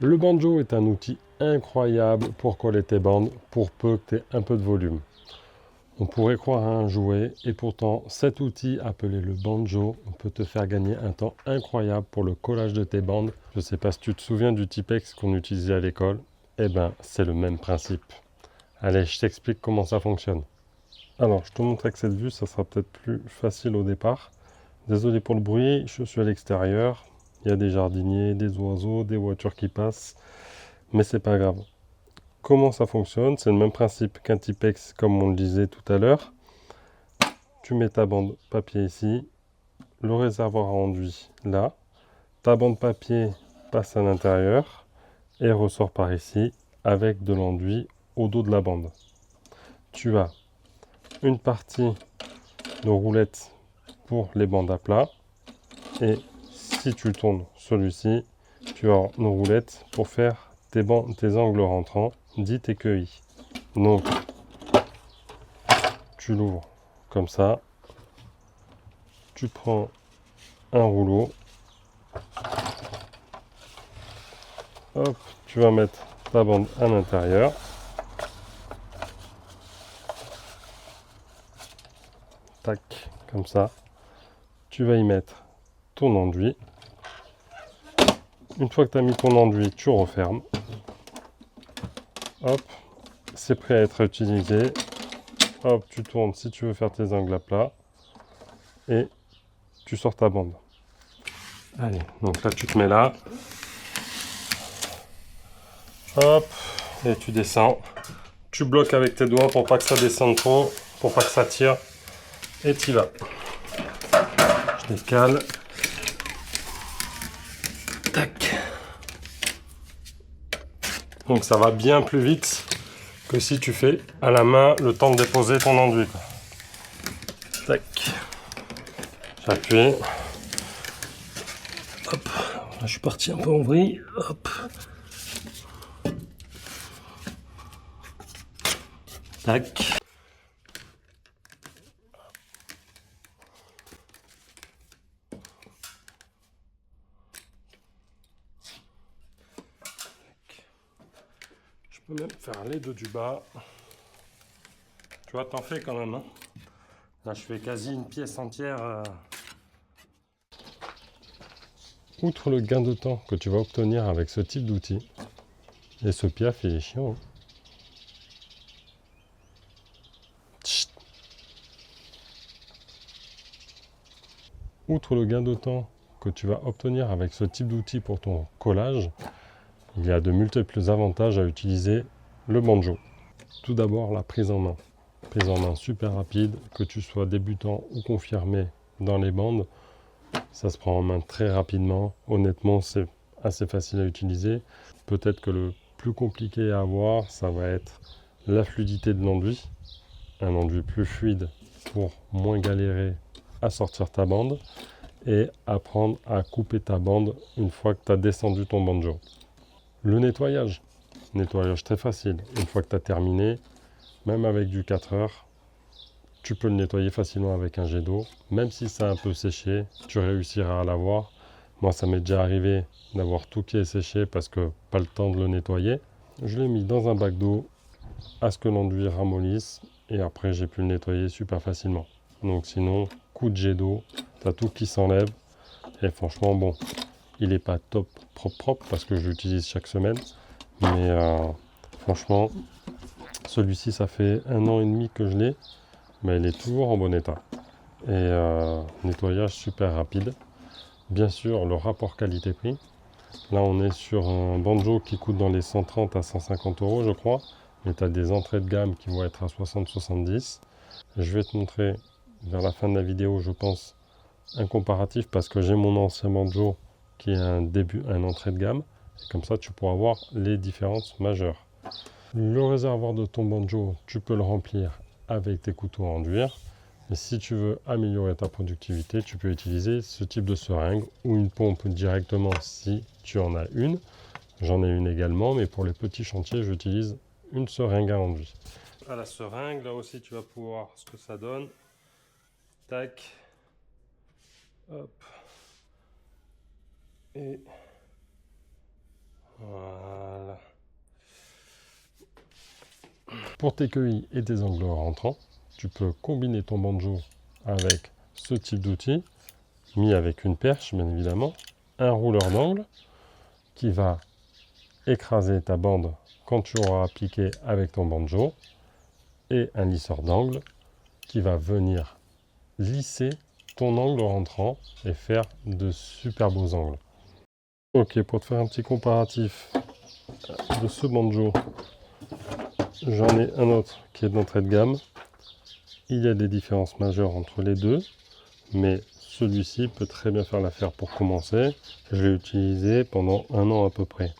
Le banjo est un outil incroyable pour coller tes bandes, pour peu que tu aies un peu de volume. On pourrait croire à un jouet, et pourtant cet outil appelé le banjo peut te faire gagner un temps incroyable pour le collage de tes bandes. Je ne sais pas si tu te souviens du Tipex qu'on utilisait à l'école. Eh ben, c'est le même principe. Allez, je t'explique comment ça fonctionne. Alors, je te montre avec cette vue, ça sera peut-être plus facile au départ. Désolé pour le bruit, je suis à l'extérieur. Il y a des jardiniers, des oiseaux, des voitures qui passent, mais c'est pas grave. Comment ça fonctionne? C'est le même principe qu'un Tipex, comme on le disait tout à l'heure. Tu mets ta bande papier ici, le réservoir à enduit là, ta bande papier passe à l'intérieur et ressort par ici avec de l'enduit au dos de la bande. Tu as une partie de roulette pour les bandes à plat et si tu tournes celui-ci, tu as une roulette pour faire tes angles rentrants, dits tes queuilles. Donc, tu l'ouvres comme ça, tu prends un rouleau, hop, tu vas mettre ta bande à l'intérieur, tac, comme ça, tu vas y mettre ton enduit. Une fois que tu as mis ton enduit, tu refermes, hop, c'est prêt à être utilisé, hop, tu tournes si tu veux faire tes angles à plat, et tu sors ta bande. Allez, donc là tu te mets là, hop, et tu descends. Tu bloques avec tes doigts pour pas que ça descende trop, pour pas que ça tire, et tu y vas. Je décale. Tac. Donc ça va bien plus vite que si tu fais à la main le temps de déposer ton enduit. Tac. J'appuie. Hop. Là, je suis parti un peu en vrille. Hop. Tac. Je peux même faire les deux du bas. Tu vois, t'en fais quand même. Hein. Là, je fais quasi une pièce entière. Outre le gain de temps que tu vas obtenir avec ce type d'outil, et ce piaf, il est chiant. Hein. Chut. Outre le gain de temps que tu vas obtenir avec ce type d'outil pour ton collage, il y a de multiples avantages à utiliser le banjo. Tout d'abord, la prise en main. Prise en main super rapide, que tu sois débutant ou confirmé dans les bandes, ça se prend en main très rapidement. Honnêtement, c'est assez facile à utiliser. Peut-être que le plus compliqué à avoir, ça va être la fluidité de l'enduit. Un enduit plus fluide pour moins galérer à sortir ta bande et apprendre à couper ta bande une fois que tu as descendu ton banjo. Le nettoyage très facile. Une fois que tu as terminé, même avec du 4 heures, tu peux le nettoyer facilement avec un jet d'eau. Même si ça a un peu séché, tu réussiras à l'avoir. Moi, ça m'est déjà arrivé d'avoir tout qui est séché parce que pas le temps de le nettoyer. Je l'ai mis dans un bac d'eau à ce que l'enduit ramollisse et après j'ai pu le nettoyer super facilement. Donc sinon, coup de jet d'eau, tu as tout qui s'enlève et franchement bon, il n'est pas top propre parce que je l'utilise chaque semaine, mais franchement, celui-ci ça fait 1 an et demi que je l'ai, mais il est toujours en bon état. Et nettoyage super rapide. Bien sûr, le rapport qualité-prix. Là, on est sur un banjo qui coûte dans les 130 à 150 euros, je crois. Mais tu as des entrées de gamme qui vont être à 60-70. Je vais te montrer vers la fin de la vidéo, je pense, un comparatif parce que j'ai mon ancien banjo qui est un entrée de gamme. Et comme ça, tu pourras voir les différences majeures. Le réservoir de ton banjo, tu peux le remplir avec tes couteaux à enduire. Et si tu veux améliorer ta productivité, tu peux utiliser ce type de seringue ou une pompe directement si tu en as une. J'en ai une également, mais pour les petits chantiers, j'utilise une seringue à enduit. À la seringue, là aussi, tu vas pouvoir voir ce que ça donne. Tac. Hop. Et Pour tes queuilles et tes angles rentrants, tu peux combiner ton banjo avec ce type d'outil, mis avec une perche bien évidemment, un rouleur d'angle qui va écraser ta bande quand tu auras appliqué avec ton banjo, et un lisseur d'angle qui va venir lisser ton angle rentrant et faire de super beaux angles. Ok, pour te faire un petit comparatif de ce banjo, j'en ai un autre qui est d'entrée de gamme. Il y a des différences majeures entre les deux, mais celui-ci peut très bien faire l'affaire pour commencer. Je l'ai utilisé pendant 1 an à peu près.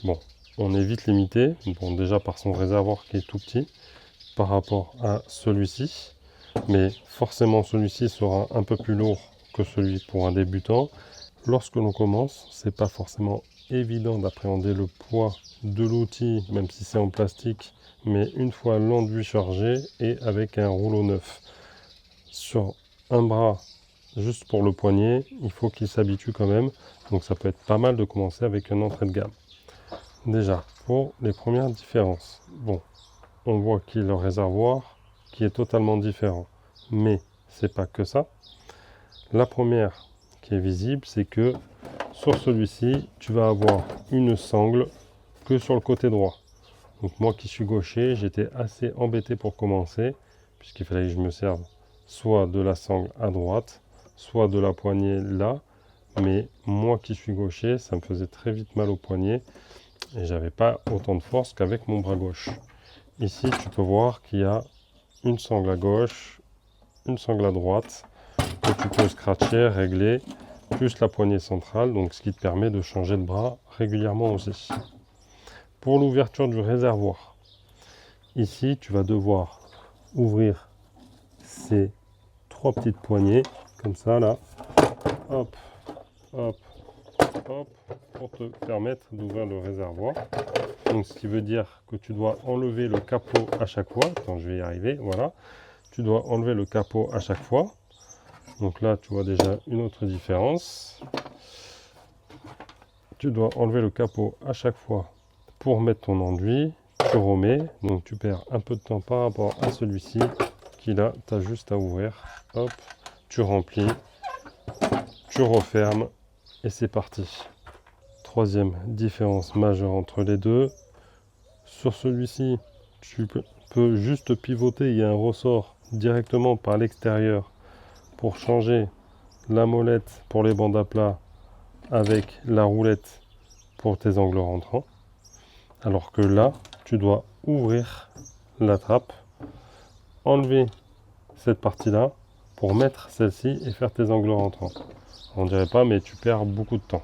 Bon, on est vite limité, bon, déjà par son réservoir qui est tout petit par rapport à celui-ci, mais forcément celui-ci sera un peu plus lourd que celui pour un débutant. Lorsque l'on commence, c'est pas forcément évident d'appréhender le poids de l'outil, même si c'est en plastique, mais une fois l'enduit chargé et avec un rouleau neuf. Sur un bras, juste pour le poignet, il faut qu'il s'habitue quand même, donc ça peut être pas mal de commencer avec une entrée de gamme. Déjà, pour les premières différences, bon, on voit qu'il y a le réservoir qui est totalement différent, mais c'est pas que ça. La première qui est visible, c'est que sur celui-ci, tu vas avoir une sangle que sur le côté droit. Donc moi qui suis gaucher, j'étais assez embêté pour commencer, puisqu'il fallait que je me serve soit de la sangle à droite, soit de la poignée là. Mais moi qui suis gaucher, ça me faisait très vite mal au poignet et j'avais pas autant de force qu'avec mon bras gauche. Ici, tu peux voir qu'il y a une sangle à gauche, une sangle à droite, que tu peux scratcher, régler, plus la poignée centrale, donc ce qui te permet de changer de bras régulièrement aussi. Pour l'ouverture du réservoir, ici, tu vas devoir ouvrir ces 3 petites poignées, comme ça, là, hop, hop, hop, pour te permettre d'ouvrir le réservoir. Donc, ce qui veut dire que tu dois enlever le capot à chaque fois. Attends, je vais y arriver, voilà. Tu dois enlever le capot à chaque fois. Donc là, tu vois déjà une autre différence. Tu dois enlever le capot à chaque fois pour mettre ton enduit. Tu remets, donc tu perds un peu de temps par rapport à celui-ci qui là, tu as juste à ouvrir. Hop, tu remplis, tu refermes et c'est parti. Troisième différence majeure entre les deux. Sur celui-ci, tu peux juste pivoter. Il y a un ressort directement par l'extérieur pour changer la molette pour les bandes à plat avec la roulette pour tes angles rentrants. Alors que là, tu dois ouvrir la trappe, enlever cette partie-là pour mettre celle-ci et faire tes angles rentrants. On dirait pas, mais tu perds beaucoup de temps.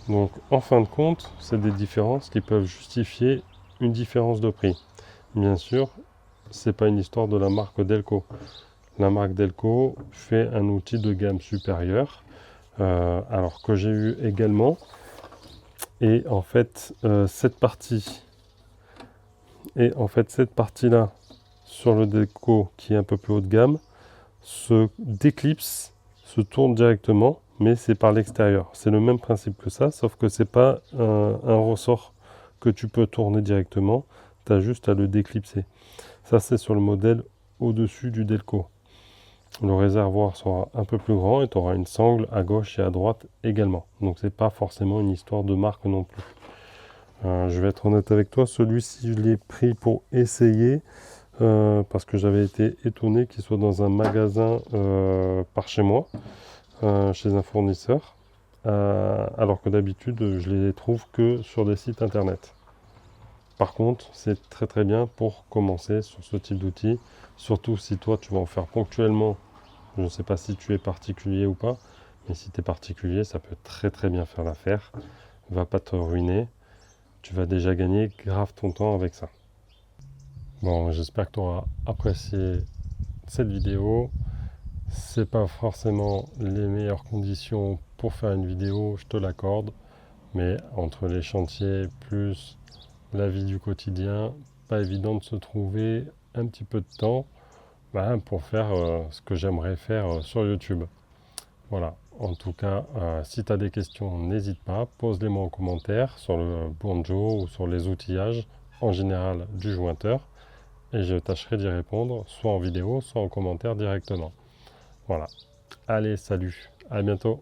Donc en fin de compte, c'est des différences qui peuvent justifier une différence de prix. Bien sûr, c'est pas une histoire de la marque Delco. La marque Delco fait un outil de gamme supérieure, alors que j'ai eu également. Et en fait, cette partie-là sur le Delco qui est un peu plus haut de gamme se déclipse, se tourne directement, mais c'est par l'extérieur. C'est le même principe que ça, sauf que c'est pas un ressort que tu peux tourner directement, tu as juste à le déclipser. Ça, c'est sur le modèle au-dessus du Delco. Le réservoir sera un peu plus grand et tu auras une sangle à gauche et à droite également. Donc c'est pas forcément une histoire de marque non plus. Je vais être honnête avec toi, celui-ci je l'ai pris pour essayer parce que j'avais été étonné qu'il soit dans un magasin par chez moi, chez un fournisseur, alors que d'habitude je les trouve que sur des sites internet. Par contre, c'est très très bien pour commencer sur ce type d'outil, surtout si toi tu vas en faire ponctuellement. Je ne sais pas si tu es particulier ou pas, mais si tu es particulier, ça peut très très bien faire l'affaire. Va pas te ruiner, tu vas déjà gagner grave ton temps avec ça. Bon, j'espère que tu auras apprécié cette vidéo. C'est pas forcément les meilleures conditions pour faire une vidéo, je te l'accorde, mais entre les chantiers plus la vie du quotidien, pas évident de se trouver un petit peu de temps pour faire ce que j'aimerais faire sur YouTube. Voilà. En tout cas, si tu as des questions, n'hésite pas, pose-les moi en commentaire sur le banjo ou sur les outillages en général du jointeur et je tâcherai d'y répondre soit en vidéo, soit en commentaire directement. Voilà. Allez, salut, à bientôt.